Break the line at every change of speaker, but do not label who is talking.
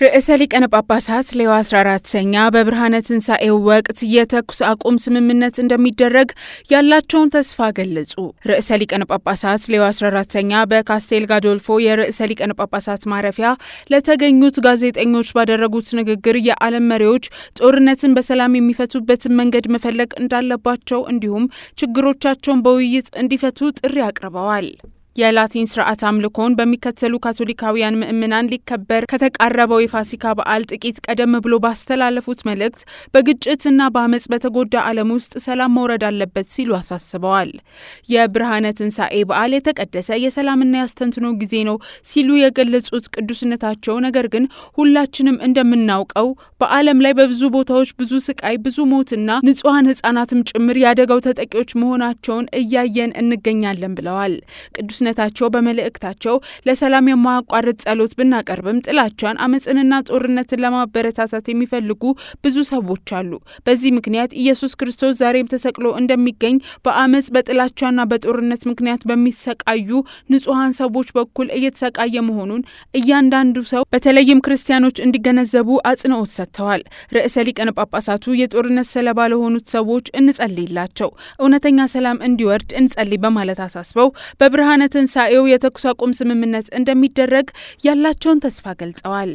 ርዕሰ ሊቃነ ጳጳሳት ሌዮ 14ኛ በብርሃነ ትንሣኤው ወቅት የተኩስ አቁም ስምምነት እንደሚደረግ ያላቸውን ተስፋ ገለጹ። ርዕሰ ሊቃነ ጳጳሳት ሌዮ 14ኛ በካስቴል ጋዶልፎ የርዕሰ ሊቃነ ጳጳሳት ማረፊያ ለተገኙት ጋዜጠኞች ባደረጉት ንግግር የዓለም መሪዎች ጦርነትን በሰላም የሚፈቱበትን መንገድ መፈለግ እንዳለባቸው እንዲሁም ችግሮቻቸውን በውይይት እንዲፈቱ ጥሪ አቅርበዋል። የላቲን ስርዓት አምልኮን በሚከተሉ ካቶሊካውያን ምእምናን ሊከበር ከተቃረበው የፋሲካ በዓል ጥቂት ቀደም ብሎ ባስተላለፉት መልእክት በግጭትና በአመጽ በተጎዳ ዓለም ውስጥ ሰላም መውረድ አለበት ሲሉ አሳስበዋል። የብርሃነ ትንሣኤ በዓል የተቀደሰ የሰላምና ያስተንትኖ ጊዜ ነው ሲሉ የገለጹት ቅዱስነታቸው፣ ነገር ግን ሁላችንም እንደምናውቀው በዓለም ላይ በብዙ ቦታዎች ብዙ ስቃይ፣ ብዙ ሞትና ንጹሐን ሕፃናትም ጭምር ያደጋው ተጠቂዎች መሆናቸውን እያየን እንገኛለን ብለዋል። ቅዱስነታቸው በመልእክታቸው ለሰላም የማያቋርጥ ጸሎት ብናቀርብም ጥላቻን፣ አመጽንና ጦርነትን ለማበረታታት የሚፈልጉ ብዙ ሰዎች አሉ። በዚህ ምክንያት ኢየሱስ ክርስቶስ ዛሬም ተሰቅሎ እንደሚገኝ በአመጽ በጥላቻና በጦርነት ምክንያት በሚሰቃዩ ንጹሐን ሰዎች በኩል እየተሰቃየ መሆኑን እያንዳንዱ ሰው በተለይም ክርስቲያኖች እንዲገነዘቡ አጽንኦት ሰጥተዋል። ርዕሰ ሊቃነ ጳጳሳቱ የጦርነት ሰለባ ለሆኑት ሰዎች እንጸልይላቸው፣ እውነተኛ ሰላም እንዲወርድ እንጸልይ በማለት አሳስበው በብርሃነ ትንሣኤው የተኩስ አቁም ስምምነት እንደሚደረግ ያላቸውን ተስፋ ገልጸዋል።